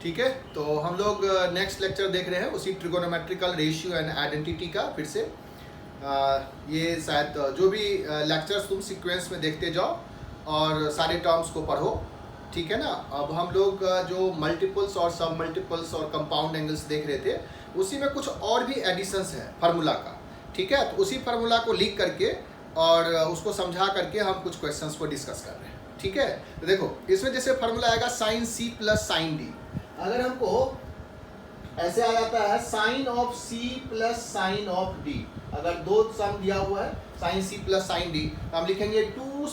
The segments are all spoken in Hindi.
ठीक है, तो हम लोग नेक्स्ट लेक्चर देख रहे हैं उसी ट्रिगोनोमेट्रिकल रेशियो एंड आइडेंटिटी का। फिर से ये शायद जो भी लेक्चर्स तुम सीक्वेंस में देखते जाओ और सारे टर्म्स को पढ़ो, ठीक है ना। अब हम लोग जो मल्टीपल्स और सब मल्टीपल्स और कंपाउंड एंगल्स देख रहे थे, उसी में कुछ और भी एडिशंस है फार्मूला का, ठीक है। तो उसी फार्मूला को लिख करके और उसको समझा करके हम कुछ क्वेश्चंस को डिस्कस कर रहे हैं, ठीक है। तो देखो इसमें जैसे फार्मूला आएगा sine C plus sine D. अगर हमको ऐसे आ जाता है sine of C plus sine of D, अगर दो सम दिया हुआ है sine C plus sine D, तो हम लिखेंगे two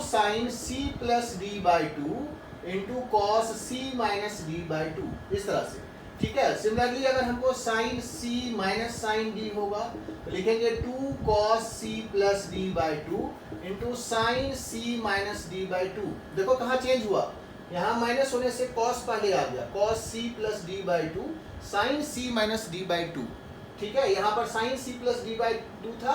sine C plus D by two into cos C minus D by two, इस तरह से, ठीक है। सिमिलरली अगर हमको sine C minus sine D होगा तो लिखेंगे two cos C plus D by two into sine C minus D by two. देखो कहाँ चेंज हुआ, यहाँ माइनस होने से कॉस पहले आ गया, cos C plus D by two sine C minus D by two, ठीक है। यहाँ पर sine C plus D by two था,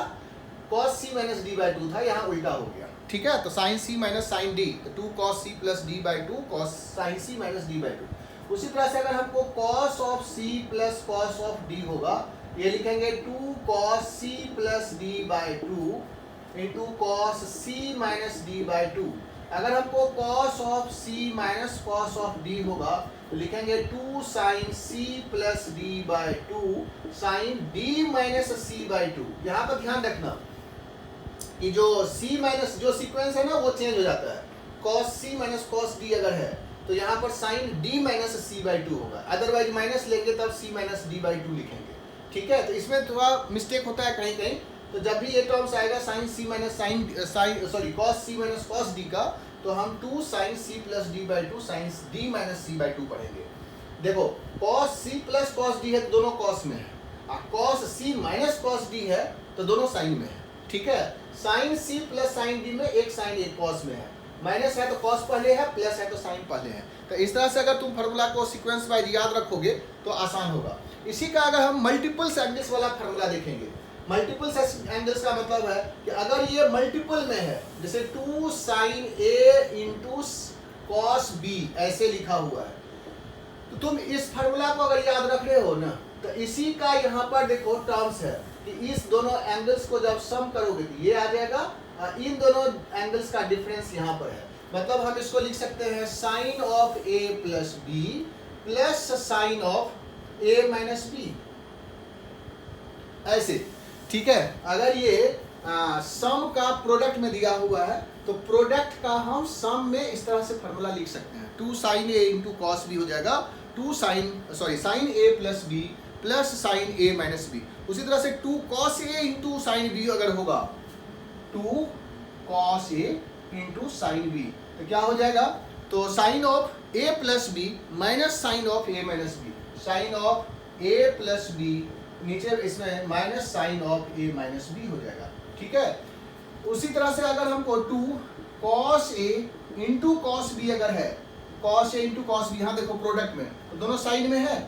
cos C minus D by two था, यहाँ उल्टा हो गया, ठीक है। तो sine C minus sine D, two cos C plus D by two cos sine C minus D by two. उसी तरह से अगर हमको cos of C plus cos of D होगा, ये लिखेंगे two cos C plus D by two into cos C minus D by two. अगर हमको cos of C minus cos of D होगा तो लिखेंगे two sine C plus D by two sine D minus C by two. यहाँ पर ध्यान रखना कि जो सी माइनस जो सीक्वेंस है ना वो चेंज हो जाता है। Cos C minus cos D अगर है तो यहाँ पर sine D minus C by two होगा, अदरवाइज माइनस लेंगे तब C minus D by two लिखेंगे, ठीक है। तो इसमें थोड़ा मिस्टेक होता है कहीं कहीं, तो जब भी ये टर्म्स आएगा sine C minus cos C minus cos D का, तो हम two sine C plus D by two sine D minus C by two पढ़ेंगे। देखो cos C plus cos D है तो दोनों कॉस में है, और cos C minus cos D है तो दोनों साइन में है, ठीक है। Sine C plus sine D में एक साइन एक कॉस में है, माइनस है तो कॉस पहले है, प्लस है तो साइन पहले है। तो इस तरह से अगर तुम फार्मूला को सीक्वेंस वाइज याद रखोगे तो आसान होगा। इसी का अगर हम मल्टीपल्स एंगल्स वाला फार्मूला देखेंगे, मल्टीपल्स एंगल्स का मतलब है कि अगर ये मल्टीपल में है, जैसे two sine A into cos B ऐसे लिखा हुआ है, तो तुम इस फार्मूला को अगर याद रख रहे हो ना, तो इसी का यहाँ पर देखो टर्म्स है कि इस दोनों एंगल्स को जब सम करोगे तो ये आ जाएगा, इन दोनों एंगल्स का डिफरेंस यहाँ पर है। मतलब हम इसको लिख सकते हैं sine of A plus B plus sine of A minus B, ऐसे, ठीक है। अगर ये सम का प्रोडक्ट में दिया हुआ है तो प्रोडक्ट का हम सम में इस तरह से फार्मूला लिख सकते हैं, two sine A into cos B हो जाएगा sine A plus B plus sine A minus B. उसी तरह से two cos A into sine B अगर होगा, two cos A into sine B, तो क्या हो जाएगा, तो sine of A plus B minus sine of A minus B, sine of A plus B नीचे इसमें minus sine of A minus B हो जाएगा, ठीक है। उसी तरह से अगर हमको two cos A into cos B अगर है, cos A into cos B, यहाँ देखो प्रोडक्ट में तो दोनों साइन में है,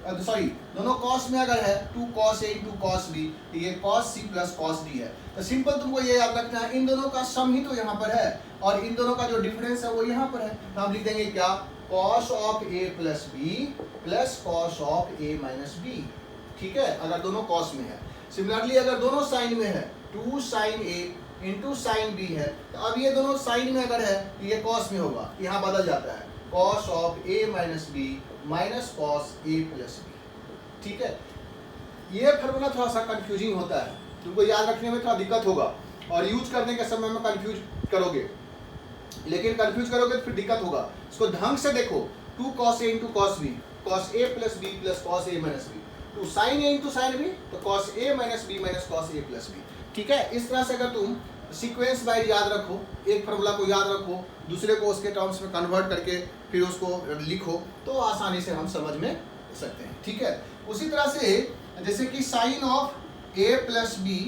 सॉरी दोनों कॉस में अगर है, two cos A into cos B, तो ये cos C plus cos D है। तो सिंपल तुमको ये याद रखना है, इन दोनों का सम ही तो यहाँ पर है और इन दोनों का जो डिफरेंस है वो यहाँ पर है। तो हम लिख देंगे क्या, cos of A plus B plus cos of A minus B, ठीक है, अगर दोनों कॉस में है। सिमिलरली अगर दोनों साइन में है, two sine A into sine B है, तो अब ये दोनों साइन में अगर है तो ये कॉस में होगा, यहाँ बदल जाता है, cos of A minus B minus cos A plus B, ठीक है। ये फार्मूला थोड़ा सा कंफ्यूजिंग होता है, तुमको याद रखने में थोड़ा दिक्कत होगा और यूज करने के समय में कंफ्यूज करोगे, लेकिन कंफ्यूज करोगे तो फिर दिक्कत होगा। इसको ढंग से देखो, two cos A into cos B, cos A plus B plus cos A minus B, two sine A into sine B, तो cos A minus B minus cos A plus B, ठीक है। इस तरह से अगर तुम सीक्वेंस वाइज याद रखो, एक फार्मूला को याद रखो, दूसरे को उसके टर्म्स में कन्वर्ट करके फिर उसको लिखो, तो आसानी से हम समझ में सकते हैं, ठीक है। उसी तरह से जैसे कि sine of A plus B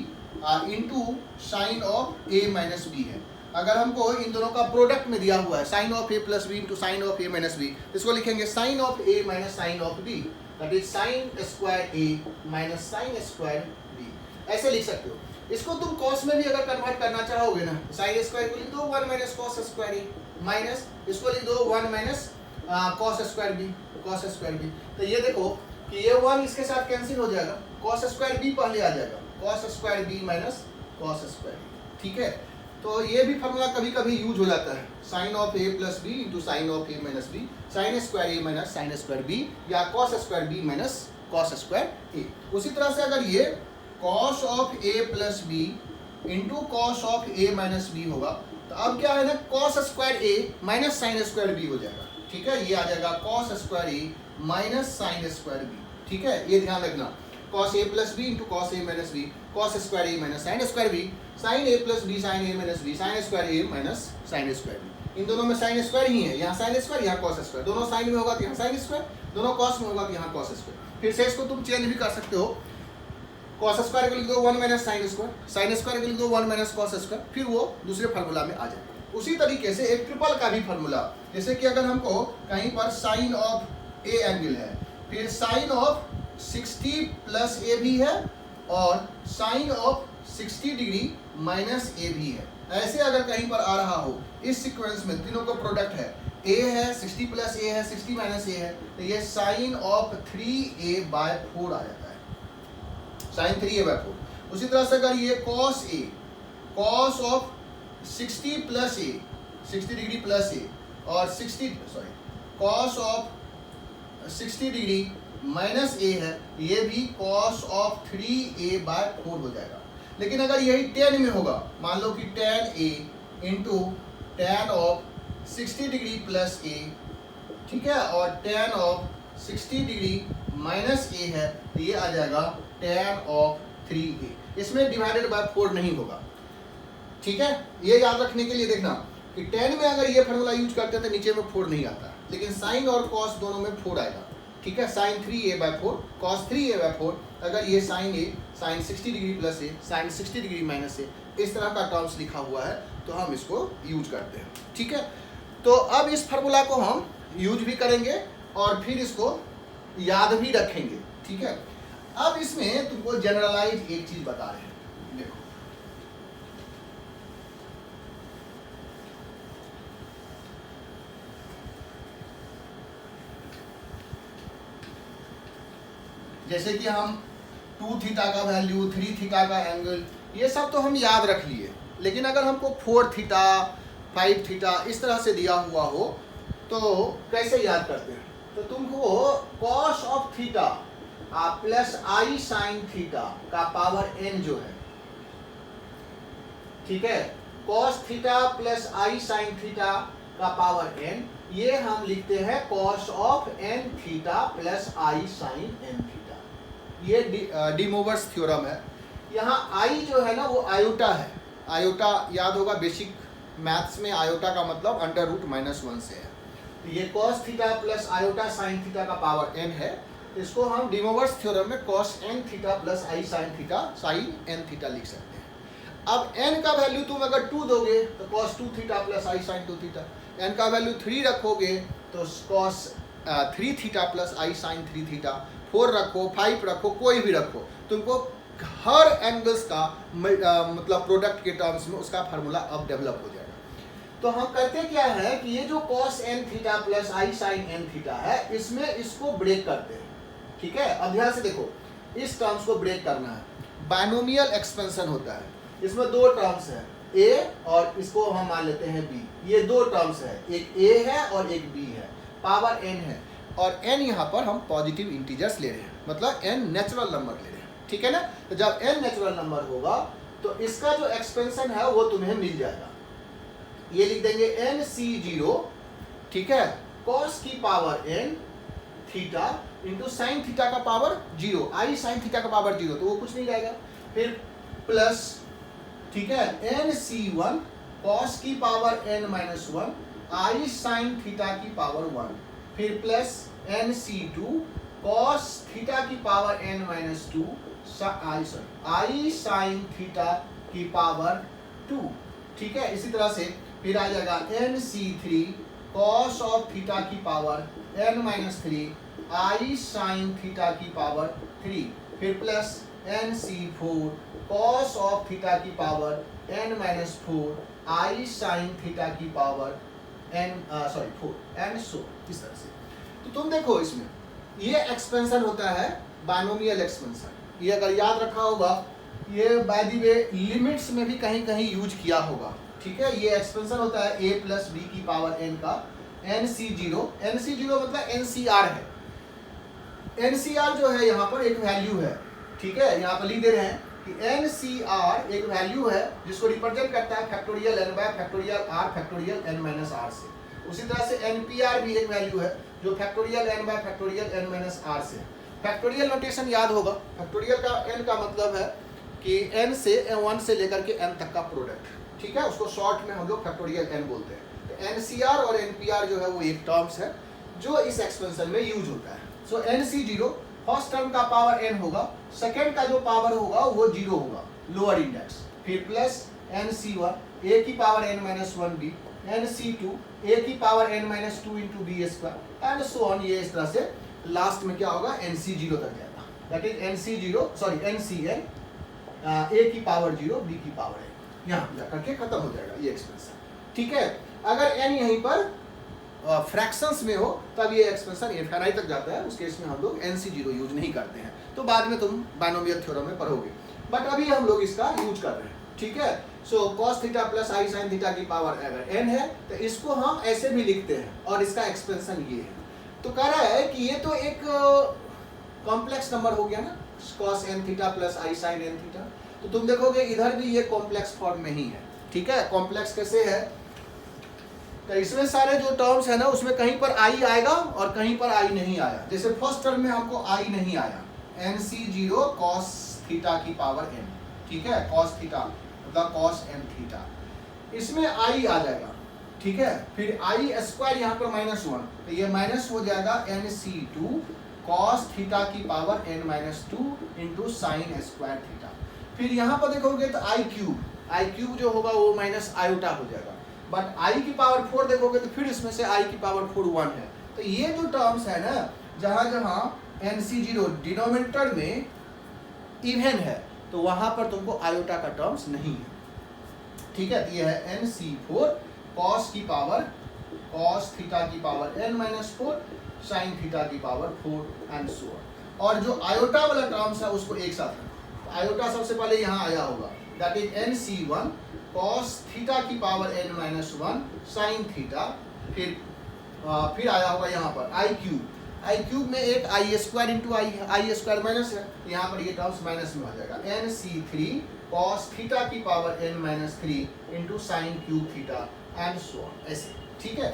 into sine of A minus B है, अगर हमको इन दोनों का प्रोडक्ट में दिया हुआ है sine of A plus B into sine of A minus B, इसको लिखेंगे sine of A minus sine of B, that is sine square A minus sine square B, ऐसे लिख सकते हो। इसको तुम कॉस में भी अगर कन्वर्ट करना चाहोगे ना, साइन स्क्वायर को लिख दो 1 minus cos square A, minus इसको लिख दो 1 minus cos square B, cos square B. तो ये देखो कि ये 1 इसके साथ कैंसिल हो जाएगा, कॉस स्क्वायर बी पहले आ जाएगा, cos square B minus cos square B. ठीक है, तो ये भी फॉर्मूला कभी कभी यूज हो जाता है, sine of A plus B into sine of A minus B, sine square A minus sine square B, या cos square B minus cos square A. उसी तरह से अगर ये cos of A plus B into cos of A minus B होगा, तो अब क्या है ना, cos square A minus sine square B हो जाएगा। ठीक है, ये आ जाएगा cos square A minus sine square B. ठीक है, ये ध्यान रखना, cos A plus B into cos A minus B, cos square A minus sine square B, sine A plus B sine A minus B, sine square A minus sine square B. इन दोनों में साइन स्क्वायर ही है, यहाँ साइन स्क्वायर यहाँ कॉस स्क्वायर, दोनों साइन में होगा तो यहाँ साइन स्क्वायर, दोनों कॉस में होगा तो यहाँ कॉस स्क्वायर। फिर से इसको तुम चेंज भी कर सकते हो, कॉस स्क्वायर को लिख दो 1 minus sine square, sine square को लिख दो 1 माइनस कॉस स्क्वायर, फिर वो दूसरे फार्मूला में आ जाएगा। उसी तरीके से एक ट्रिपल का भी फार्मूला, जैसे कि अगर हमको कहीं पर साइन ऑफ ए एंगल है, फिर साइन ऑफ 60 प्लस ए भी है और साइन ऑफ 60 डिग्री माइनस ए भी है, ऐसे अगर कहीं पर आ रहा हो इस सीक्वेंस में, तीनों का प्रोडक्ट है, ए है 60 प्लस ए है 60 माइनस ए है, तो ये साइन ऑफ 3a/4 आ जाता है, साइन 3a/4। उसी तरह से अगर ये cos A, cos of 60 plus A, 60 degree plus A और cos of 60 degree minus A है, ये भी कॉस ऑफ 3a/4 हो जाएगा। लेकिन अगर यही tan में होगा, मान लो कि tan a into tan of 60 degree plus A, ठीक है, और tan of 60 degree minus A है, तो ये आ जाएगा tan ऑफ 3a। इसमें डिवाइडेड बाय 4 नहीं होगा। ठीक है, ये याद रखने के लिए देखना कि tan में अगर ये फार्मूला यूज करते हैं तो नीचे में 4 नहीं आता, लेकिन साइन और कॉस दोनों में 4 आएगा। ठीक है, साइन 3a/4 कॉस 3a/4, अगर ये साइन ए साइन 60 डिग्री प्लस ए साइन 60 डिग्री माइनस ए, इस तरह का टर्म्स लिखा हुआ है तो हम इसको यूज करते हैं। ठीक है, तो अब इस फार्मूला को हम यूज भी करेंगे और फिर इसको याद भी रखेंगे। ठीक है, अब इसमें तुमको जनरलाइज एक चीज बता रहे हैं, देखो जैसे कि हम 2 थीटा का वैल्यू, 3 थीटा का एंगल, ये सब तो हम याद रख लिए, लेकिन अगर हमको 4 थीटा 5 थीटा इस तरह से दिया हुआ हो तो कैसे याद करते हैं? तो तुमको cos of theta plus I sine theta का पावर n जो है, ठीक है, कॉस थीटा प्लस आई साइन थीटा का पावर n, ये हम लिखते हैं cos of n theta plus I sine n theta. ये डी मूवर्स थ्योरम है। यहाँ आई जो है ना वो आयोटा है, आयोटा याद होगा बेसिक मैथ्स में, आयोटा का मतलब अंडर रूट -1 से है। तो ये cos theta plus iota sine theta का पावर n है, इसको हम डी मूवर्स थ्योरम में कॉस n थीटा प्लस आई sine theta sine n theta लिख सकते हैं। अब n का वैल्यू तुम अगर 2 दोगे तो कॉस 2 थीटा प्लस आई साइन 2 थीटा, n का वैल्यू 3 रखोगे तो कॉस 3 थीटा प्लस आई साइन 3 थीटा, 4 रखो 5 रखो कोई भी रखो, तुमको हर एंगल्स का मतलब प्रोडक्ट के टर्म्स में उसका फार्मूला अब डेवलप हो जाएगा। तो हम करते क्या है कि ये जो cos n थीटा प्लस आई साइन n थीटा है, इसमें इसको ब्रेक करते हैं। ठीक है, अब ध्यान से देखो, इस टर्म्स को ब्रेक करना है। बाइनोमियल एक्सपेंशन होता है, इसमें 2 टर्म्स है, a और इसको हम मान लेते हैं b। ये 2 टर्म्स है, एक a है और एक b है, पावर n है, और n यहाँ पर हम पॉजिटिव इंटीजर्स ले रहे हैं, मतलब n नेचुरल नंबर ले रहे हैं। ठीक है ना, तो जब n नेचुरल नंबर होगा तो इसका जो एक्सपेंशन है वो तुम्हें मिल जाएगा। ये लिख देंगे nc0, ठीक है, cos की power n theta into sine theta का पावर 0, आई साइन थीटा का पावर 0, तो वो कुछ नहीं रहेगा। फिर प्लस, ठीक है, nc1 cos की पावर n-1 आई साइन थीटा की पावर 1, फिर प्लस nc2 cos थीटा की पावर n-2 आई साइन थीटा की पावर 2। ठीक है, इसी तरह से फिर आ जाएगा nc3 cos ऑफ थीटा की पावर n-3 आई साइन थीटा की पावर 3, फिर plus nc4 cos of theta की पावर n-4 आई साइन थीटा की पावर 4 एंड सो इस तरह से। तो तुम देखो इसमें ये एक्सपेंशन होता है बाइनोमियल एक्सपेंशन। ये अगर याद रखा होगा, ये बाय द वे लिमिट्स में भी कहीं कहीं यूज किया होगा, ठीक है। ये एक्सपेंशन होता है a प्लस बी की पावर n का NC0 मतलब NCR है। NCR जो है यहाँ पर एक वैल्यू है, ठीक है। यहाँ पर लिख दे रहे हैं कि NCR एक वैल्यू है जिसको रिप्रेजेंट करता है factorial n bye factorial r factorial n minus r से। उसी तरह से NPR भी एक वैल्यू है जो factorial n bye factorial n minus r से। फैक्टोरियल नोटेशन याद होगा, फैक्टोरियल का n का मतलब है कि n से 1 से लेकर के n तक का प्रोडक्ट, ठीक है। उसको शॉर्ट में हम लोग फैक्टोरियल n बोलते हैं। तो NCR और NPR जो है वो एक टर्म्स है जो इस एक्सपेंशन में यूज होता है। सो NC0 फर्स्ट टर्म का पावर n होगा, सेकेंड का जो पावर होगा वो 0 होगा, लोअर इंडेक्स। फिर प्लस NC1 a की power n minus 1b, NC2 a की power n minus 2 into B square and so on. ये इस तरह से लास्ट में क्या होगा, NC0 तक जाएगा। दैट इज NCN a की पावर 0 b की पावर n, यहाँ जा करके खत्म हो जाएगा ये एक्सपेंशन, ठीक है। अगर n यहीं पर फ्रैक्शंस में हो तब ये एक्सपेंशन इनफिनिटी तक जाता है, उस केस में हम लोग NC0 यूज नहीं करते हैं। तो बाद में तुम बाइनोमियल थ्योरम में पढ़ोगे, बट अभी हम लोग इसका यूज कर रहे हैं, ठीक है। सो cos theta plus i sin theta की पावर अगर n है तो इसको हम ऐसे भी लिखते हैं और इसका एक्सपेंशन ये है। तो कह रहा है कि ये तो एक कॉम्प्लेक्स नंबर हो गया ना, cos n theta plus i sin n theta. तो तुम देखोगे इधर भी ये कॉम्प्लेक्स फॉर्म में ही है, ठीक है। कॉम्प्लेक्स कैसे है, तो इसमें सारे जो टर्म्स है ना उसमें कहीं पर i आएगा और कहीं पर i नहीं आया। जैसे फर्स्ट टर्म में हमको i नहीं आया, NC0 cos थीटा की पावर n, ठीक है। cos थीटा मतलब cos n थीटा, इसमें i आ जाएगा, ठीक है। फिर i स्क्वायर यहाँ पर -1, तो ये माइनस हो जाएगा NC2 cos थीटा की power n minus 2 into sine square theta. फिर यहाँ पर देखोगे तो i क्यूब जो होगा वो माइनस आयोटा हो जाएगा। बट i की पावर 4 देखोगे तो फिर इसमें से i की पावर 4 1 है। तो ये जो टर्म्स है ना, जहां जहां NC0 डिनोमिनेटर में इवन है तो वहां पर तुमको आयोटा का टर्म्स नहीं है, ठीक है। तो ये है NC4 cos की पावर cos थीटा की power n minus 4 sign theta की पावर 4 एंड सो ऑन। और जो आयोटा वाला टर्म्स है उसको एक साथ रखो। आयोटा सबसे पहले यहाँ आया होगा, that is NC1 cos theta की power n minus 1 sine theta. फिर आया होगा यहाँ पर i क्यूब में एक i स्क्वायर इंटू आई है, i स्क्वायर माइनस है, यहाँ पर ये टर्म्स माइनस में आ जाएगा। NC3 cos थीटा की power n minus 3 into sine cube theta and so on, ऐसे, ठीक है।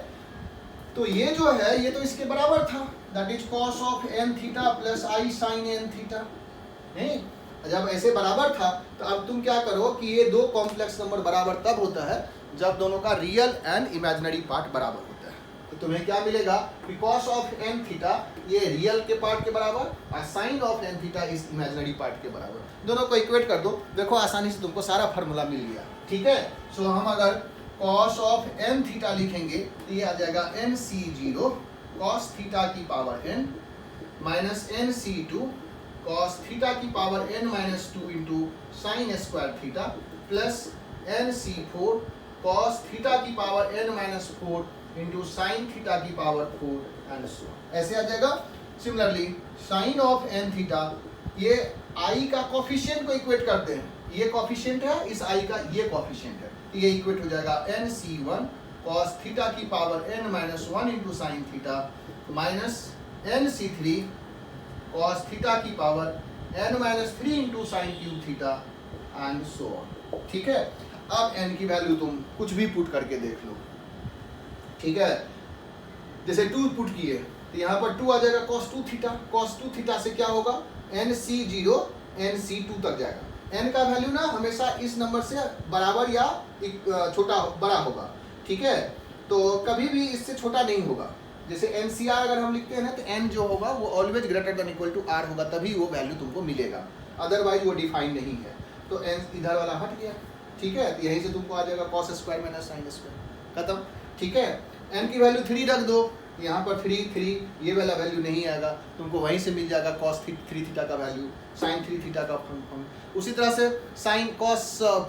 तो ये जो है ये तो इसके बराबर था, that is cos of n theta plus i sine n theta. नहीं, जब ऐसे बराबर था तो अब तुम क्या करो कि ये दो कॉम्प्लेक्स नंबर बराबर तब होता है जब दोनों का रियल एंड इमेजिनरी पार्ट बराबर होता है। तो तुम्हें क्या मिलेगा कि cos ऑफ n थीटा ये रियल के पार्ट के बराबर और साइन ऑफ n थीटा इस इमेजिनरी पार्ट के बराबर। दोनों को इक्वेट कर दो, देखो आसानी से तुमको सारा फार्मूला मिल गया, ठीक है। सो हम अगर cos ऑफ n थीटा लिखेंगे तो ये आ जाएगा NC0 cos थीटा की power n minus NC2 cos theta की power n minus 2 into sine square theta plus NC4 cos theta की power n minus 4 into sine theta की पावर 4 एंड सो ऐसे आ जाएगा। Similarly sine of n theta, ये i का कोफिशिएंट को इक्वेट करते हैं, ये कोफिशिएंट है, इस i का ये कोफिशिएंट है, तो ये इक्वेट हो जाएगा NC1 cos थीटा की power n minus 1 into sine theta minus NC3 cos theta की power n minus 3 into sine cube theta and so on, ठीक है। अब n की वैल्यू तुम कुछ भी पुट करके देख लो, ठीक है। जैसे 2 पुट किए तो यहाँ पर 2 आ जाएगा cos 2 थीटा से क्या होगा NC0 NC2 तक जाएगा। n का वैल्यू ना हमेशा इस नंबर से बराबर या छोटा बड़ा होगा, ठीक है। तो कभी भी इससे छोटा नहीं होगा। जैसे NCR अगर हम लिखते हैं ना तो n जो होगा वो always greater than equal to r होगा, तभी वो वैल्यू तुमको मिलेगा, अदरवाइज वो डिफाइन नहीं है। तो n इधर वाला हट गया, ठीक है। तो यहीं से तुमको आ जाएगा cos square minus sine square, खत्म, ठीक है। n की वैल्यू 3 रख दो, यहाँ पर 3 ये वाला वैल्यू नहीं आएगा, तुमको वहीं से मिल जाएगा cos 3 थीटा का वैल्यू, साइन 3 थीटा का फंक्शन। उसी तरह से साइन cos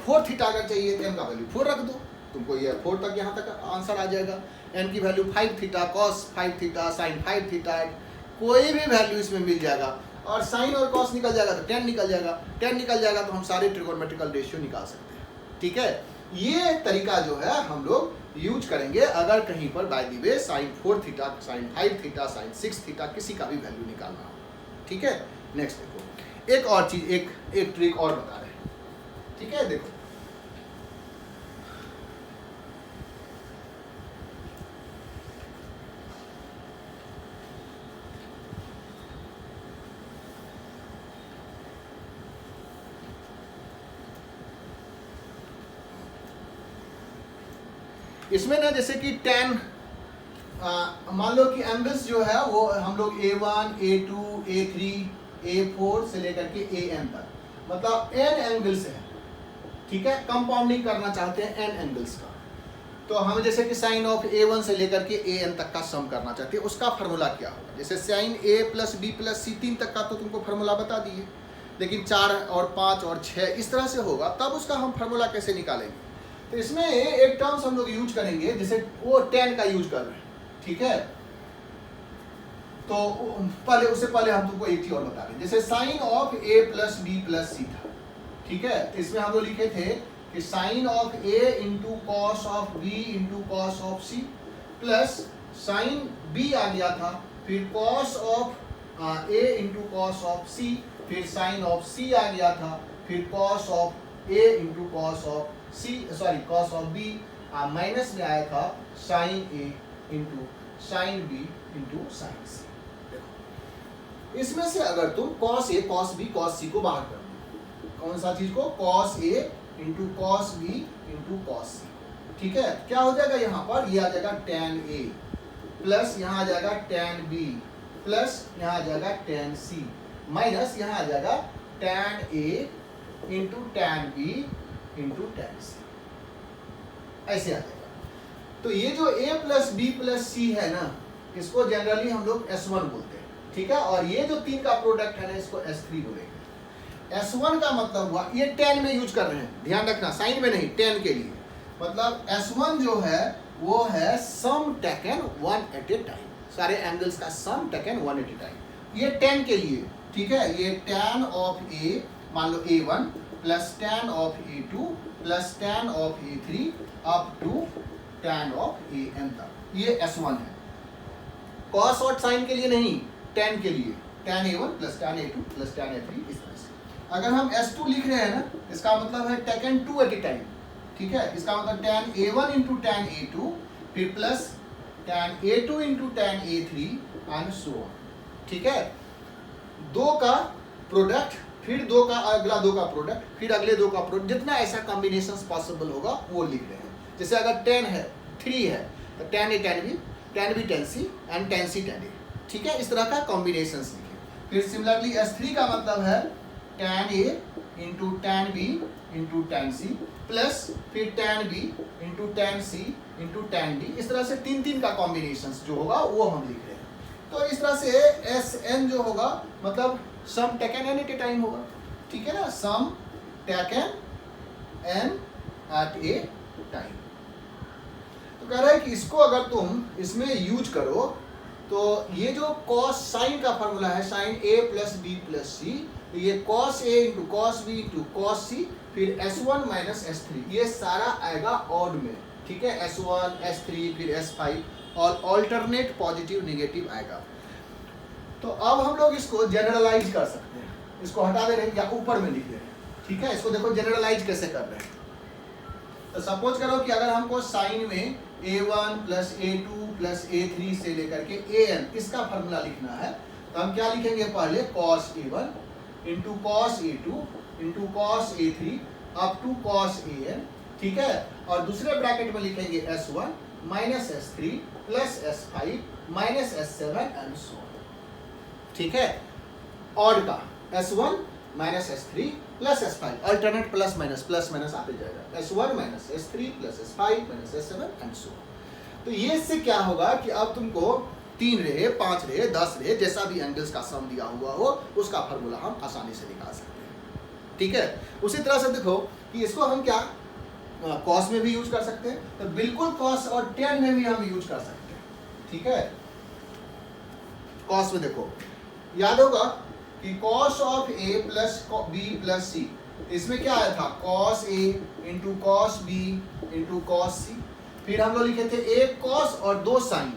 4 थीटा अगर चाहिए तो n का वैल्यू 4 रख दो, तुमको ये 4 तक यहाँ तक आंसर आ जाएगा। एन की value 5 theta cos 5 theta sine 5 theta, कोई भी वैल्यू इसमें मिल जाएगा और साइन और कॉस निकल जाएगा तो टेन निकल जाएगा, टेन निकल जाएगा तो हम सारे ट्रिगोनोमेट्रिकल रेशियो निकाल सकते हैं। ठीक है, ये तरीका जो है हम लोग यूज करेंगे अगर कहीं पर by the way sine 4 theta sine 5 theta sine 6 theta किसी का भी वैल्यू निकालना हो। ठीक है, नेक्स्ट देखो एक और चीज, एक ट्रिक और बता रहे हैं। ठीक है, देखो इसमें ना जैसे कि टेन मान लो कि एंगल्स जो है वो हम लोग A1, A2, A3, A4 से लेकर के AN तक, मतलब n एंगल्स है। ठीक है, कंपाउंडिंग करना चाहते हैं n एंगल्स का, तो हम जैसे कि साइन ऑफ A1 से लेकर के AN तक का सम करना चाहते हैं, उसका फार्मूला क्या होगा? जैसे sine A plus B plus C 3 तक का तो तुमको फार्मूला बता दिए, लेकिन 4 और 5 और 6 इस तरह से होगा, तब उसका हम फार्मूला कैसे निकालेंगे? तो इसमें एक टर्म्स हम लोग यूज करेंगे, जैसे वो tan का यूज कर रहे हैं। ठीक है, तो पहले उससे पहले हम तुमको एक चीज और बता रहे हैं, जैसे sine of A plus B plus C था। ठीक है, तो इसमें हम लोग लिखे थे कि sine of A into cos of B into cos of C plus sine B आ गया था, फिर cos of A into cos of C, फिर साइन ऑफ C आ गया था, फिर cos of A into cos of cos of B, minus में आया था sine A into sine B into sine C। देखो इसमें से अगर तुम cos A cos B cos C को बाहर कर दो, कौन सा चीज को? Cos A into cos B into cos C। ठीक है, क्या हो जाएगा यहाँ पर? ये आ जाएगा tan A प्लस यहाँ आ जाएगा tan B प्लस यहाँ आ जाएगा tan C माइनस यहाँ आ जाएगा tan A into tan B into tan C, ऐसे आ जाएगा। तो ये जो A plus B plus C है ना, इसको जनरली हम लोग S1 बोलते हैं। ठीक है, और ये जो तीन का प्रोडक्ट है ना, इसको S3 बोलेंगे। S1 का मतलब हुआ, ये tan में यूज कर रहे हैं, ध्यान रखना, साइन में नहीं, tan के लिए। मतलब S1 जो है वो है sum taken one at a time, सारे एंगल्स का sum taken one at a time. ये tan के लिए, ठीक है, ये tan ऑफ A मान लो A1 plus tan of A2 plus tan of A3 up to tan of AN तक, ये S1 है। cos और sin के लिए नहीं, tan के लिए, tan A1 plus tan A2 plus tan A3, इस तरह से। अगर हम S2 लिख रहे हैं ना, इसका मतलब है टेकन 2 एट ए टाइम। ठीक है, इसका मतलब tan A1 into tan A2 फिर plus tan A2 into tan A3 and so on. ठीक है, दो का प्रोडक्ट, फिर दो का अगला दो का प्रोडक्ट, फिर अगले दो का प्रोडक्ट, जितना ऐसा कॉम्बिनेशन पॉसिबल होगा वो लिख रहे हैं। जैसे अगर 10 है 3 है तो tan A tan B tan C and tan C tan A। ठीक है, इस तरह का कॉम्बिनेशंस लिखे। फिर सिमिलरली S3 का मतलब है tan A into tan B into tan C plus फिर tan B into tan C into tan D, इस तरह से तीन तीन का कॉम्बिनेशंस जो होगा वो हम लिख रहे हैं। तो इस तरह से SN जो होगा मतलब sum taken N at a time होगा। ठीक है ना, sum taken N at a time. तो कह रहा है कि इसको अगर तुम इसमें यूज करो तो ये जो कॉस साइन का फॉर्मूला है, sine A plus B plus C, तो ये cos A into cos B into cos C फिर S1 माइनस S3, ये सारा आएगा ऑड में। ठीक है, S1 S3 फिर S5 और ऑल्टरनेट पॉजिटिव नेगेटिव आएगा। तो अब हम लोग इसको जनरलाइज कर सकते हैं, इसको हटा दे रहे हैं या ऊपर में लिख रहे हैं। ठीक है, इसको देखो जनरलाइज कैसे कर रहे हैं। तो सपोज करो कि अगर हमको साइन में A1 plus A2 plus A3 से लेकर के AN इसका फॉर्मूला लिखना है, तो हम क्या लिखेंगे? पहले cos A1 into cos A2 into cos A3 up to cos AN। ठीक है, और दूसरे ब्रैकेट में लिखेंगे S1 minus S3 plus S5 minus S7 and so on. ठीक है, ऑड का S1 minus S3 plus S5, alternate plus minus आते जाएगा, S1 minus S3 plus S5 minus S7 and so on. तो ये इससे क्या होगा कि अब तुमको 3 रहे 5 रहे 10 रहे जैसा भी एंगल्स का सम दिया हुआ हो उसका फार्मूला हम आसानी से निकाल सकते हैं। ठीक है, उसी तरह से देखो कि इसको हम क्या कॉस में भी यूज कर सकते हैं, तो बिल्कुल कॉस और टेन में भी हम यूज कर सकते हैं, ठीक है। कॉस में देखो, याद होगा कि cos of A plus B plus C, इसमें क्या आया था, cos A into cos B into cos C. फिर हम लोग लिखे थे एक कॉस और दो sine,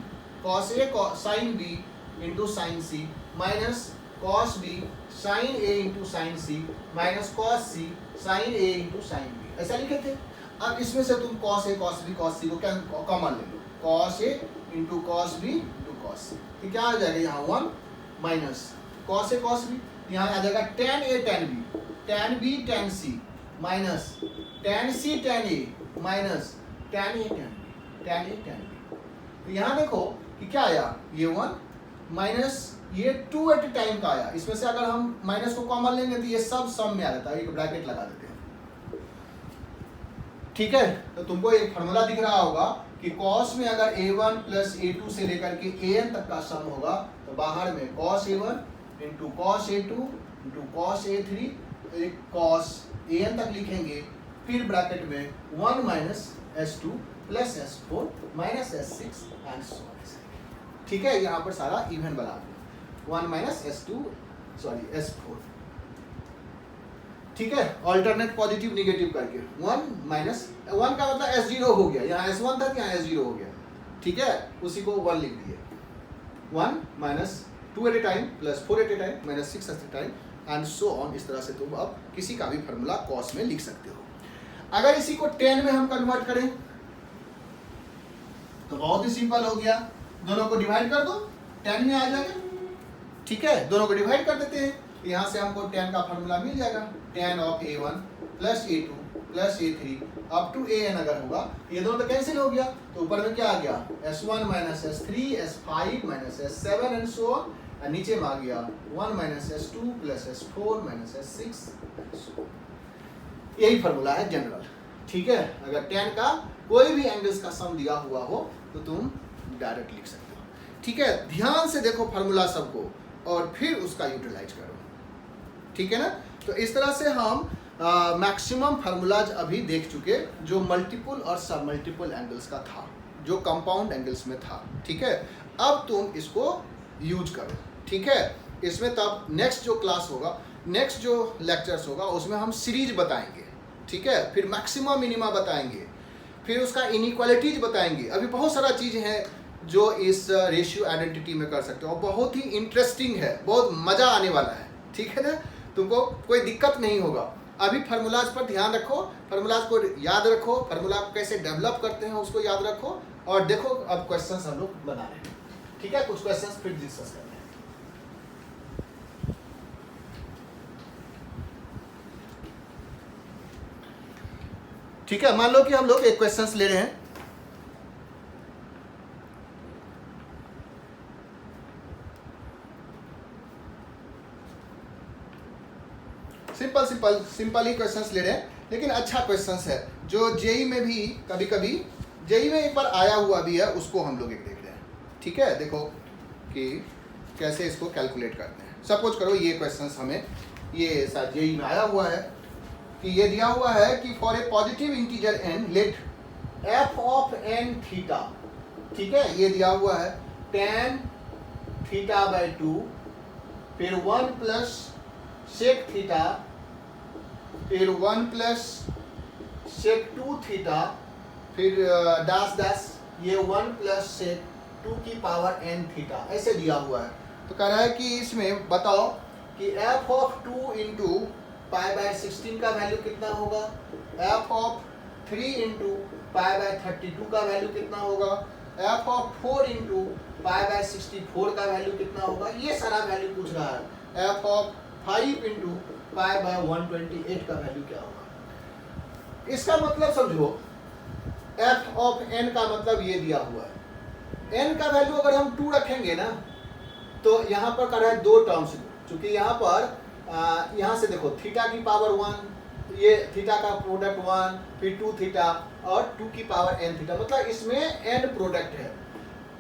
cos A sine B into sine C minus cos B sine A into sine C minus cos C sine A into sine B, ऐसा लिखे थे। अब इसमें से तुम cos A cos B cos C को क्या कॉमन ले लो, cos A into cos B into cos C, तो क्या आ जाएगा यहाँ 1 minus cos A cos B, यहाँ आ जाएगा tan A tan B tan C minus tan C tan A minus tan A tan B. तो यहाँ देखो कि क्या आया, ये 1 माइनस ये 2 एट टाइम का आया। इसमें से अगर हम माइनस को कॉमन लेंगे तो ये सब सम में आ जाता है, एक ब्रैकेट लगा देते हैं, ठीक है। तो तुमको एक फॉर्मूला दिख रहा होगा कि कॉस में अगर a1 प्लस a2 से लेकर के an तक का सम होगा, तो बाहर में cos a1 into cos a2 into cos a3, एक cos an तक लिखेंगे, फिर ब्रैकेट में 1 minus s2 plus s4 minus s6 and so on, ठीक है। यहाँ पर सारा इवन बना दो, 1 माइनस s4, ठीक है। ऑल्टरनेट पॉजिटिव निगेटिव करके 1 माइनस 1 का मतलब s0 हो गया, यहाँ s1 था यहाँ s0 हो गया, ठीक है, उसी को 1 लिख दिए। 1 minus 2 at a time plus 4 at a time minus 6 at a time and so on. इस तरह से तुम अब किसी का भी फार्मूला कॉस में लिख सकते हो। अगर इसी को 10 में हम कन्वर्ट करें तो बहुत ही सिंपल हो गया, दोनों को डिवाइड कर दो 10 में आ जाएगा, ठीक है। दोनों को डिवाइड कर देते हैं, यहाँ से हमको 10 का फार्मूला मिल जाएगा, 10 of a1 plus a2 plus a3 up to an अगर होगा, ये दोनों तो कैंसिल हो गया, तो ऊपर में क्या आ गया, s1 minus s3 s5 minus s7 and so on, और नीचे में आ गया 1 minus s2 plus s4 minus s6, यही फार्मूला है जनरल, ठीक है। अगर 10 का कोई भी एंगल्स का सम दिया हुआ हो तो तुम डायरेक्ट लिख सकते हो, ठीक है। ध्यान से देखो फार्मूला सबको और फिर उसका यूटिलाइज करो, ठीक है ना। तो इस तरह से हम मैक्सिमम फार्मूलाज अभी देख चुके जो मल्टीपल और सब मल्टीपल एंगल्स का था, जो कंपाउंड एंगल्स में था, ठीक है। अब तुम इसको यूज करो, ठीक है। इसमें तब नेक्स्ट जो क्लास होगा, नेक्स्ट जो लेक्चर्स होगा, उसमें हम सीरीज बताएंगे, ठीक है। फिर मैक्सिमम मिनिमा बताएंगे, फिर उसका इनइक्वालिटीज बताएंगे। अभी बहुत सारा चीज़ है जो इस रेशियो आइडेंटिटी में कर सकते हो, बहुत ही इंटरेस्टिंग है, बहुत मज़ा आने वाला है, ठीक है ना। तुमको कोई दिक्कत नहीं होगा। अभी फार्मूलाज पर ध्यान रखो, फार्मूलाज को याद रखो, फार्मूला को कैसे डेवलप करते हैं उसको याद रखो, और देखो अब क्वेश्चंस हम लोग बना रहे हैं, ठीक है। कुछ क्वेश्चंस फिर डिस्कस करते हैं। ठीक है, मान लो कि हम लोग एक क्वेश्चंस ले रहे हैं, सिंपल ही क्वेश्चंस ले रहे हैं, लेकिन अच्छा क्वेश्चंस है जो जेई में भी कभी कभी जेई में एक बार आया हुआ भी है, उसको हम लोग एक देख रहे हैं, ठीक है। देखो कि कैसे इसको कैलकुलेट करते हैं। सपोज करो ये क्वेश्चंस हमें ये शायद जेई में आया हुआ है कि ये दिया हुआ है कि for a positive integer n let f of n theta, ठीक है। ये दिया हुआ है tan थीटा बाय 2, फिर 1 प्लस सेक थीटा, फिर 1 प्लस सेक 2 थीटा, फिर डैश डैश ये 1 प्लस सेक 2 की पावर n थीटा, ऐसे दिया हुआ है। तो कह रहा है कि इसमें बताओ कि f of 2 into pi by 16 का वैल्यू कितना होगा, f of 3 into pi by 32 का वैल्यू कितना होगा, f of 4 into pi by 64 का वैल्यू कितना होगा, ये सारा वैल्यू पूछ रहा है। f of 5 into pi by 128 का वैल्यू क्या होगा। इसका मतलब समझो, f ऑफ n का मतलब ये दिया हुआ है, n का वैल्यू अगर हम 2 रखेंगे ना, तो यहाँ पर कर रहा है 2 टर्म्स, चूंकि यहाँ पर यहाँ से देखो थीटा की पावर 1, ये थीटा का प्रोडक्ट 1, फिर 2 थीटा और 2 की पावर n थीटा, मतलब इसमें n प्रोडक्ट है।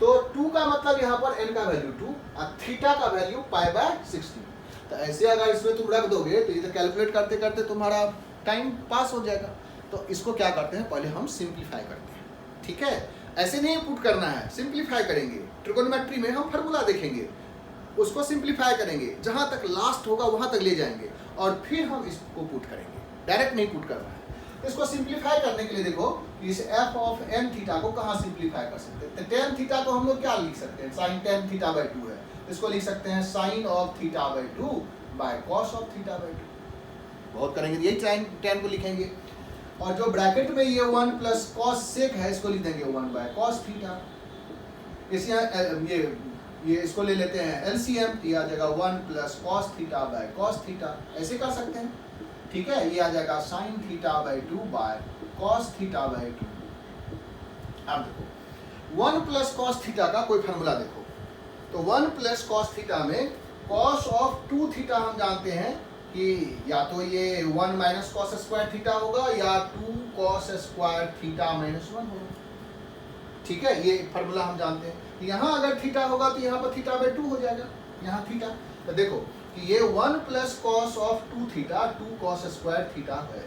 तो 2 का मतलब यहाँ पर n का वैल्यू 2 और थीटा का वैल्यू पाई बाय 16। तो ऐसे अगर इसमें तुम रख दोगे तो ये तो कैलकुलेट करते करते तुम्हारा टाइम पास हो जाएगा। तो इसको क्या करते हैं, पहले हम सिंप्लीफाई करते हैं, ठीक है। ऐसे नहीं पुट करना है, सिंप्लीफाई करेंगे। ट्रिगोनोमेट्री में हम फार्मूला देखेंगे, उसको सिंप्लीफाई करेंगे, जहां तक लास्ट होगा वहां तक ले जाएंगे और फिर हम इसको पुट करेंगे, डायरेक्ट नहीं पुट करना है। इसको सिंप्लीफाई करने के लिए देखो कि इस f ऑफ n थीटा को कहाँ सिंप्लीफाई कर सकते हैं। तो tan थीटा को हम लोग क्या लिख सकते हैं, sin tan थीटा बाई 2 है, इसको लिख सकते हैं sin of theta by 2 by cos of theta by 2। बहुत करेंगे यही tan को लिखेंगे, और जो ब्रैकेट में ये 1 प्लस cos सेक है इसको लिख देंगे 1 बाय cos थीटा। इस ये इसको ले लेते हैं LCM, ये आ जाएगा 1 plus cos theta by cos theta, ऐसे कर सकते हैं, ठीक है। ये आ जाएगा sin theta by 2 by cos theta by 2। अब देखो 1 प्लस cos थीटा का कोई फार्मूला देखो, तो 1 प्लस cos थीटा में cos ऑफ 2 थीटा हम जानते हैं कि या तो ये 1 माइनस cos स्क्वायर थीटा होगा या 2 cos स्क्वायर थीटा माइनस 1 होगा, ठीक है। ये फार्मूला हम जानते हैं। यहाँ अगर थीटा होगा तो यहाँ पर थीटा बाई 2 हो जाएगा, यहाँ थीटा। तो देखो कि ये 1 plus cos of 2 theta 2 cos square theta है,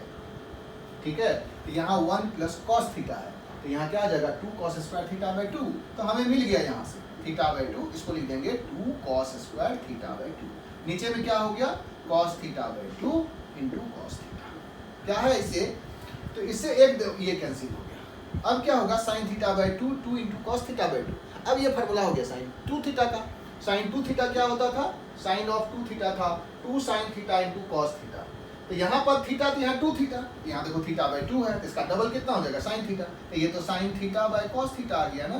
ठीक है। तो यहाँ 1 प्लस cos थीटा है, तो यहाँ क्या आ जाएगा 2 cos स्क्वायर थीटा बाई 2। तो हमें मिल गया यहाँ से थीटा बाई 2, इसको लिख देंगे 2 cos स्क्वायर थीटा बाई 2। नीचे में क्या हो गया cos theta by 2 into cos theta, क्या है इससे, तो इससे एक ये कैंसिल हो गया। अब क्या होगा sin theta by 2 2 into cos theta by 2। अब ये फार्मूला हो गया sin 2 थीटा का। sin 2 थीटा क्या होता था, sin ऑफ 2 थीटा था 2 sin theta into cos theta. तो यहाँ पर थीटा तो यहाँ 2 थीटा, यहाँ देखो थीटा बाई 2 है, तो इसका डबल कितना हो जाएगा sin थीटा। तो ये तो sin theta by cos theta आ गया ना,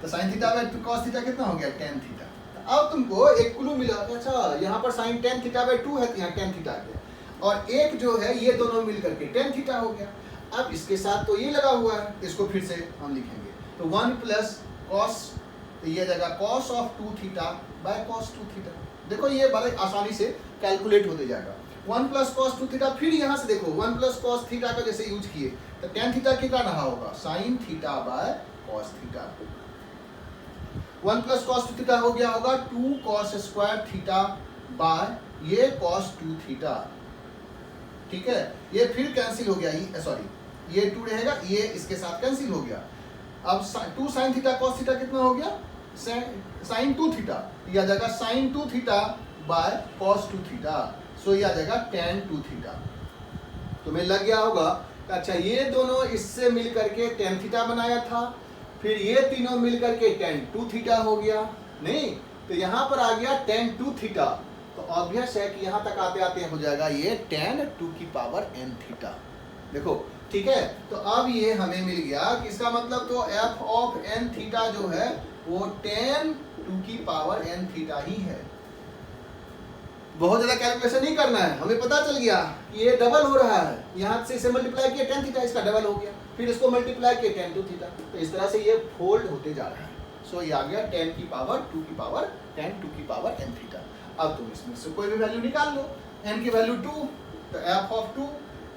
तो sin theta by cos theta कितना हो गया tan थीटा। तो अब तुमको एक क्लू मिला, अच्छा यहाँ पर sin tan थीटा बाई 2 है तो यहाँ tan थीटा आ गया, और एक जो है ये दोनों मिल करके tan थीटा हो गया। अब इसके साथ तो ये लगा हुआ है, इसको फिर से हम लिखेंगे, तो 1 प्लस cos, तो ये जगह cos of 2 theta by cos 2 theta. देखो ये बड़े आसानी से कैलकुलेट होते जाएगा। 1 प्लस cos 2 थीटा, फिर यहाँ से देखो 1 प्लस cos थीटा का जैसे यूज किए तो tan थीटा कितना रहा होगा sin theta by cos theta. 1 plus cos 2 theta हो गया होगा 2 cos स्क्वायर थीटा बाय ये cos 2 थीटा, ठीक है। ये फिर कैंसिल हो गया, सॉरी ये 2 रहेगा, ये इसके साथ कैंसिल हो गया। अब 2 sin थीटा cos थीटा कितना हो गया sin 2 थीटा, ये आ जाएगा sin 2 theta by cos 2 theta, so ये आ जाएगा tan 2 थीटा। तुम्हें लग गया होगा अच्छा ये दोनों इससे मिल करके tan थीटा बनाया था, फिर ये तीनों मिल करके tan 2 थीटा हो गया, नहीं तो यहाँ पर आ गया tan 2 थीटा, तो ऑब्वियस है कि यहाँ तक आते आते हो जाएगा ये tan 2 की पावर n थीटा। देखो ठीक है, तो अब ये हमें मिल गया कि इसका मतलब तो f ऑफ n थीटा जो है वो tan 2 की पावर n थीटा ही है। बहुत ज्यादा कैलकुलेशन नहीं करना है, हमें पता चल गया कि ये डबल हो रहा है, यहाँ से इसे मल्टीप्लाई किया tan थीटा, इसका डबल हो गया, फिर इसको मल्टीप्लाई किया tan 2 थीटा, तो इस तरह से ये फोल्ड होते जा रहा है। सो ये आ गया tan की पावर 2 की पावर tan 2 की पावर n थीटा। अब तुम इसमें से कोई भी वैल्यू निकाल लो, n की वैल्यू 2, तो f ऑफ 2,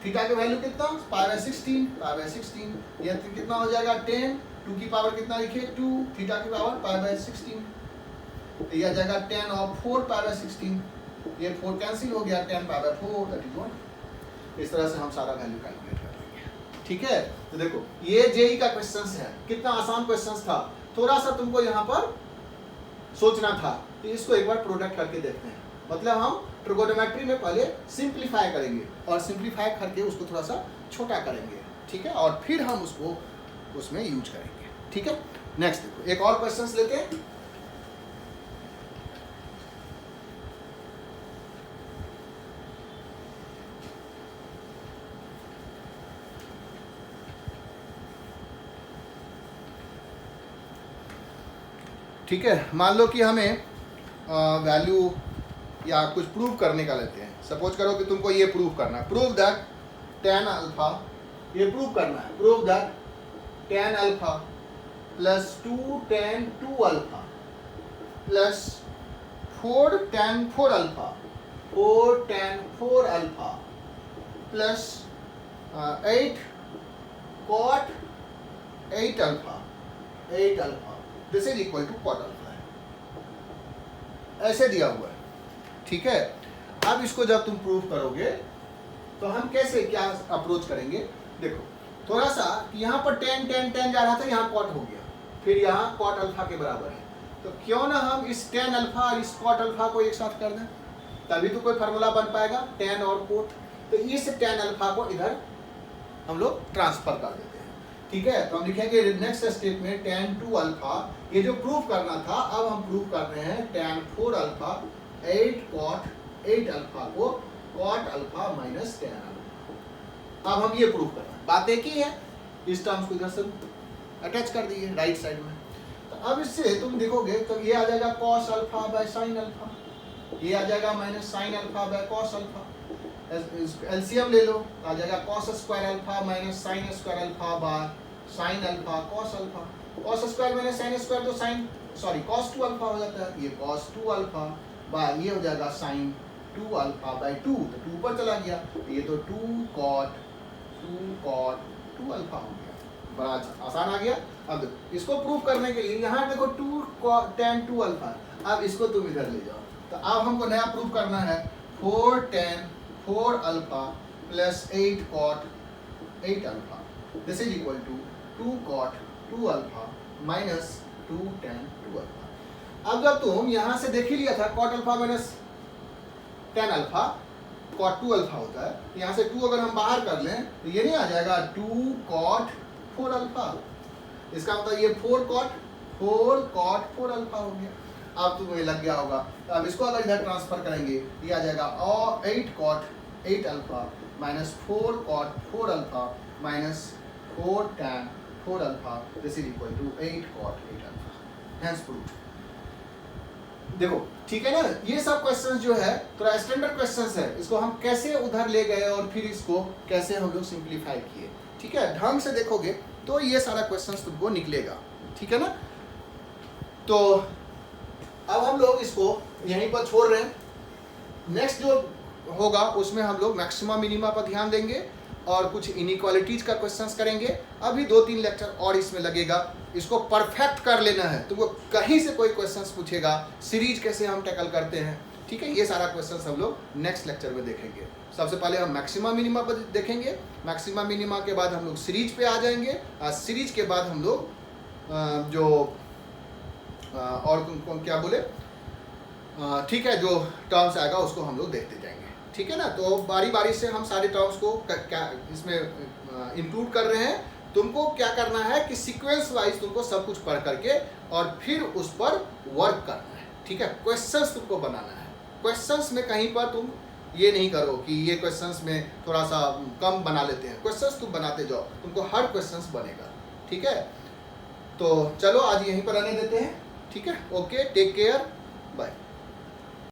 थीटा की वैल्यू कितना π/16, ये कितना हो जाएगा 10, 2 की पावर कितना लिखे 2, थीटा की पावर π/16, तो ये आ जाएगा 10 ऑफ 4 π/16, ये 4 कैंसिल हो गया 10 π/4 दैट इज 1। इस तरह से हम सारा वैल्यू कैलकुलेट कर लेंगे, ठीक है। तो देखो ये जेई का क्वेश्चन है, कितना आसान क्वेश्चन था, थोड़ा सा तुमको यहाँ पर सोचना था, तो इसको एक बार प्रोडक्ट करके देखते हैं। मतलब हम ट्रिगोनोमेट्री में पहले सिंप्लीफाई करेंगे और सिंप्लीफाई करके उसको थोड़ा सा छोटा करेंगे, ठीक है, और फिर हम उसको उसमें यूज करेंगे, ठीक है। नेक्स्ट देखो एक और क्वेश्चंस लेते हैं। ठीक है, मान लो कि हमें वैल्यू या कुछ प्रूव करने का लेते हैं। सपोज करो कि तुमको ये प्रूव करना है, प्रूव दैट tan अल्फा, ये प्रूव करना है, prove that tan alpha plus 2 tan 2 alpha plus 4 tan 4 alpha 4 tan 4 alpha plus 8 cot 8 alpha this is equal to cot alpha है, ऐसे दिया हुआ है, ठीक है। अब इसको जब तुम प्रूव करोगे तो हम कैसे क्या अप्रोच करेंगे, देखो थोड़ा सा कि यहाँ पर tan tan tan जा रहा था, यहाँ cot हो गया, फिर यहाँ cot अल्फा के बराबर है, तो क्यों ना हम इस tan अल्फा और इस cot अल्फा को एक साथ कर दें, तभी तो कोई फार्मूला बन पाएगा tan और cot। तो इस tan अल्फा को इधर हम लोग ट्रांसफर कर देते हैं, ठीक है। तो हम लिखेंगे नेक्स्ट स्टेप में tan 2 अल्फा, ये जो प्रूफ करना था अब हम प्रूफ कर रहे हैं tan 4 अल्फा 8 cot 8 अल्फा को cot alpha minus tan alpha. अब हम ये प्रूफ कर रहे हैं, बात एक ही है, इस टर्म्स को इधर से अटैच कर दिए राइट साइड में। तो अब इससे तुम देखोगे तो ये आ जाएगा cos alpha by sin alpha, ये आ जाएगा minus sin alpha by cos alpha, LCM ले लो, आ जाएगा cos square alpha minus sin square alpha by sin alpha cos alpha, cos square minus sin square तो cos 2 अल्फा हो जाता है, ये cos 2 अल्फा बाय ये हो जाएगा sin 2 अल्फा बाय 2, तो 2 पर चला गया, ये तो 2 cot 2 अल्फा हो गया, बड़ा आसान आ गया। अब इसको प्रूव करने के लिए यहाँ देखो 2 tan 2 अल्फा, अब इसको तुम इधर ले जाओ, तो अब हमको नया प्रूव करना है 4 tan 4 alpha plus 8 cot 8 alpha, this is equal to 2 cot 2 alpha minus 2 tan 2 alpha. अब जब तुम यहाँ से देख ही लिया था cot alpha minus tan alpha cot 2 alpha होता है, यहाँ से 2 अगर हम बाहर कर लें तो ये नहीं आ जाएगा 2 cot 4 अल्फा, इसका मतलब ये 4 cot 4 अल्फा हो गया। अब तुम्हें लग गया होगा, तो अब इसको अगर इधर ट्रांसफर करेंगे ये आ जाएगा और 8 cot 8 alpha minus 4 cot 4 alpha minus 4 tan 4 alpha, this is equal to 8 cot 8 alpha, hence proved. देखो ठीक है ना, ये सब क्वेश्चंस जो है थोड़ा स्टैंडर्ड क्वेश्चंस है, इसको हम कैसे उधर ले गए और फिर इसको कैसे हम लोग सिंप्लीफाई किए, ठीक है। ढंग से देखोगे तो ये सारा क्वेश्चंस तुमको निकलेगा, ठीक है ना। तो अब हम लोग इसको यहीं पर छोड़ रहे हैं, नेक्स्ट जो होगा उसमें हम लोग मैक्सिमा मिनिमा पर ध्यान देंगे और कुछ इनइक्वालिटीज का क्वेश्चंस करेंगे। अभी 2-3 लेक्चर और इसमें लगेगा, इसको परफेक्ट कर लेना है, तुमको कहीं से कोई क्वेश्चंस पूछेगा सीरीज कैसे हम टैकल करते हैं, ठीक है। ये सारा क्वेश्चंस हम लोग नेक्स्ट लेक्चर में देखेंगे। सबसे पहले हम मैक्सिमा मिनिमा पर देखेंगे, मैक्सिमा मिनिमा के बाद हम लोग सीरीज पे आ जाएंगे, सीरीज के बाद हम लोग जो और क्या बोले, ठीक है, जो टर्म्स आएगा उसको हम लोग देखते जाएंगे, ठीक है ना। तो बारी बारी से हम सारे टर्म्स को क्या इसमें इंक्लूड कर रहे हैं। तुमको क्या करना है कि सीक्वेंस वाइज तुमको सब कुछ पढ़ करके और फिर उस पर वर्क करना है, ठीक है। क्वेश्चंस तुमको बनाना है, क्वेश्चंस में कहीं पर तुम ये नहीं करो कि ये क्वेश्चंस में थोड़ा सा कम बना लेते हैं, क्वेश्चंस तुम बनाते जाओ, तुमको हर क्वेश्चंस बनेगा, ठीक है। तो चलो आज यहीं पर रहने देते हैं, ठीक है। Okay, take care.